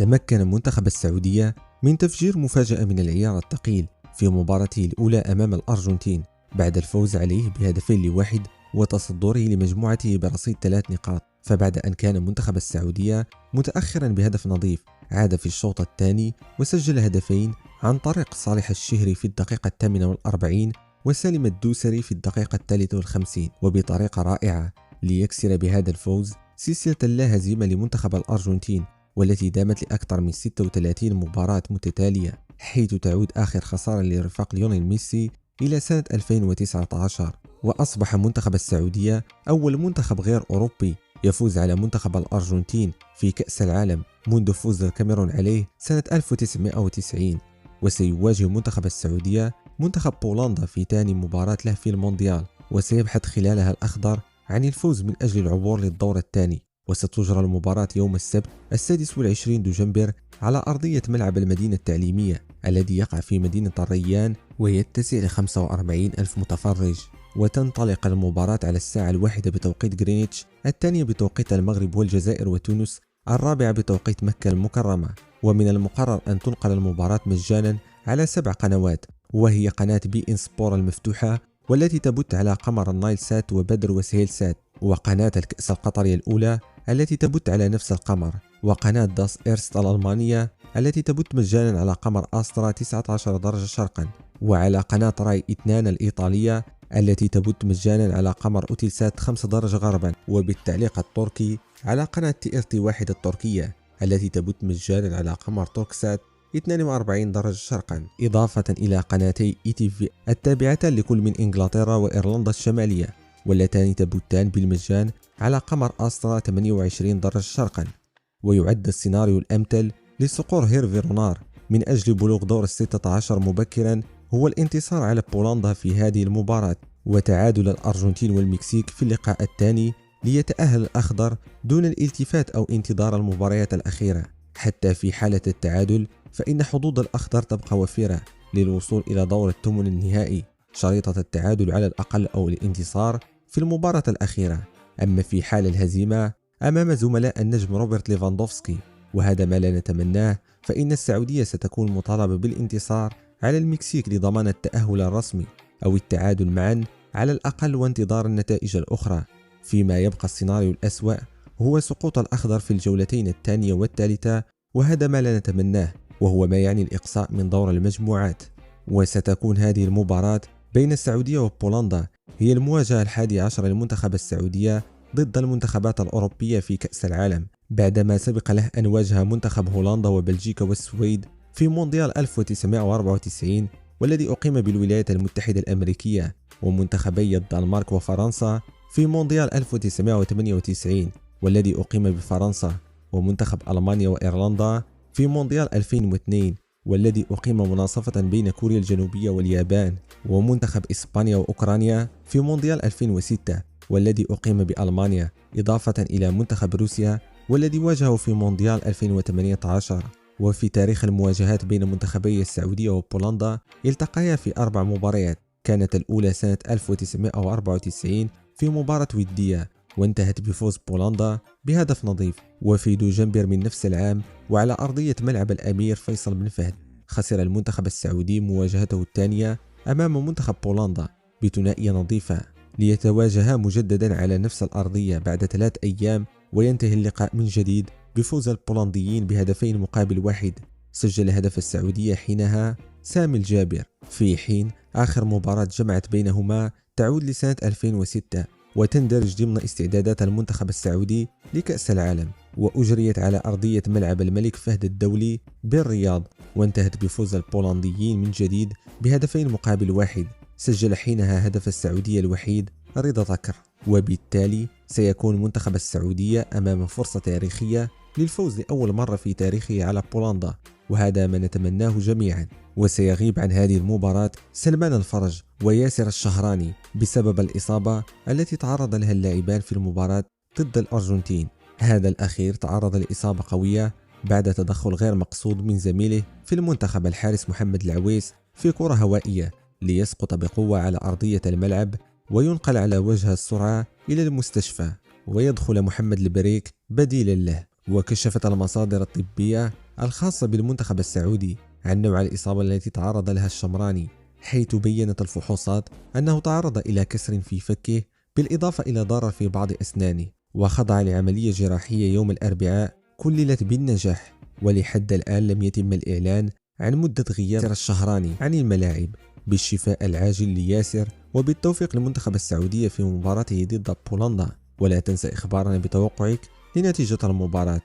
تمكن منتخب السعودية من تفجير مفاجأة من العيار الثقيل في مباراته الأولى أمام الأرجنتين بعد الفوز عليه ب2-1 وتصدره لمجموعته برصيد 3 نقاط. فبعد أن كان منتخب السعودية متأخرا بهدف نظيف، عاد في الشوط الثاني وسجل هدفين عن طريق صالح الشهري في الدقيقة 48 وسالم الدوسري في الدقيقة 53 وبطريقة رائعة ليكسر بهذا الفوز سلسلة اللا هزيمة لمنتخب الأرجنتين، والتي دامت لأكثر من 36 مباراة متتالية، حيث تعود آخر خسارة لرفاق ليونيل ميسي إلى سنة 2019. وأصبح منتخب السعودية أول منتخب غير أوروبي يفوز على منتخب الأرجنتين في كأس العالم منذ فوز الكاميرون عليه سنة 1990. وسيواجه منتخب السعودية منتخب بولندا في ثاني مباراة له في المونديال، وسيبحث خلالها الأخضر عن الفوز من أجل العبور للدور الثاني. وستجرى المباراة يوم السبت 26 دجنبر على أرضية ملعب المدينة التعليمية الذي يقع في مدينة الريان ويتسع ل 45 ألف متفرج. وتنطلق المباراة على الساعة 1 بتوقيت غرينتش، 2 بتوقيت المغرب والجزائر وتونس، 4 بتوقيت مكة المكرمة. ومن المقرر أن تنقل المباراة مجانا على 7 قنوات، وهي قناة بي إن سبور المفتوحة والتي تبث على قمر النايل سات وبدر وسهيل سات، وقناة الكأس القطرية الأولى التي تبث على نفس القمر، وقناة داس إيرست الألمانية التي تبث مجانا على قمر أسترا 19 درجة شرقا، وعلى قناة راي 2 الإيطالية التي تبث مجانا على قمر أوتيلسات 5 درجة غربا، وبالتعليق التركي على قناة TRT 1 التركية التي تبث مجانا على قمر توركسات 42 درجة شرقا، إضافة إلى قناتي ETV التابعتان لكل من إنجلترا وإيرلندا الشمالية، واللتان تبثان بالمجان على قمر أسترا 28 درجة شرقا. ويعد السيناريو الأمثل لصقور هيرفي رونار من أجل بلوغ دور ال16 مبكرا هو الانتصار على بولندا في هذه المباراة، وتعادل الأرجنتين والمكسيك في اللقاء الثاني ليتأهل الأخضر دون الالتفات أو انتظار المباريات الأخيرة. حتى في حالة التعادل فإن حظوظ الأخضر تبقى وفيرة للوصول إلى دور الثمن النهائي، شريطة التعادل على الأقل أو الانتصار في المباراة الأخيرة. أما في حال الهزيمة أمام زملاء النجم روبرت ليفاندوفسكي، وهذا ما لا نتمناه، فإن السعودية ستكون مطالبة بالانتصار على المكسيك لضمان التأهل الرسمي أو التعادل معا على الأقل وانتظار النتائج الأخرى. فيما يبقى السيناريو الأسوأ هو سقوط الأخضر في الجولتين الثانية والثالثة، وهذا ما لا نتمناه، وهو ما يعني الإقصاء من دور المجموعات. وستكون هذه المباراة بين السعودية وبولندا هي المواجهة 11 للمنتخب السعودية ضد المنتخبات الأوروبية في كأس العالم، بعدما سبق له أن واجه منتخب هولندا وبلجيكا والسويد في مونديال 1994 والذي أقيم بالولايات المتحدة الأمريكية، ومنتخبي الدنمارك وفرنسا في مونديال 1998 والذي أقيم بفرنسا، ومنتخب ألمانيا وإيرلندا في مونديال 2002 والذي أقيم مناصفة بين كوريا الجنوبية واليابان، ومنتخب إسبانيا وأوكرانيا في مونديال 2006 والذي أقيم بألمانيا، إضافة إلى منتخب روسيا والذي واجهه في مونديال 2018. وفي تاريخ المواجهات بين منتخبي السعودية وبولندا التقيا في 4 مباريات، كانت الأولى سنة 1994 في مباراة ودية وانتهت بفوز بولندا بهدف نظيف. وفي دجنبر من نفس العام وعلى أرضية ملعب الأمير فيصل بن فهد خسر المنتخب السعودي مواجهته الثانية أمام منتخب بولندا بثنائية نظيفة، ليتواجها مجددا على نفس الأرضية بعد 3 أيام، وينتهي اللقاء من جديد بفوز البولنديين ب2-1. سجل هدف السعودية حينها سامي الجابر، في حين آخر مباراة جمعت بينهما تعود لسنة 2006 وتندرج ضمن استعدادات المنتخب السعودي لكأس العالم، وأجريت على أرضية ملعب الملك فهد الدولي بالرياض، وانتهت بفوز البولنديين من جديد ب2-1. سجل حينها هدف السعودية الوحيد رضا ذكر، وبالتالي سيكون منتخب السعودية أمام فرصة تاريخية للفوز لأول مرة في تاريخه على بولندا، وهذا ما نتمناه جميعا. وسيغيب عن هذه المباراة سلمان الفرج وياسر الشهراني بسبب الإصابة التي تعرض لها اللاعبان في المباراة ضد الأرجنتين. هذا الأخير تعرض لإصابة قوية بعد تدخل غير مقصود من زميله في المنتخب الحارس محمد العويس في كرة هوائية ليسقط بقوة على أرضية الملعب وينقل على وجه السرعة إلى المستشفى، ويدخل محمد البريك بديلا له. وكشفت المصادر الطبية الخاصة بالمنتخب السعودي عن نوع الإصابة التي تعرض لها الشمراني، حيث بيّنت الفحوصات أنه تعرض إلى كسر في فكه بالإضافة إلى ضرر في بعض أسنانه، وخضع لعملية جراحية يوم الأربعاء كللت بالنجاح. ولحد الآن لم يتم الإعلان عن مدة غياب ياسر الشهراني عن الملاعب. بالشفاء العاجل لياسر، وبالتوفيق للمنتخب السعودية في مباراته ضد بولندا. ولا تنسى إخبارنا بتوقعك لنتيجة المباراة.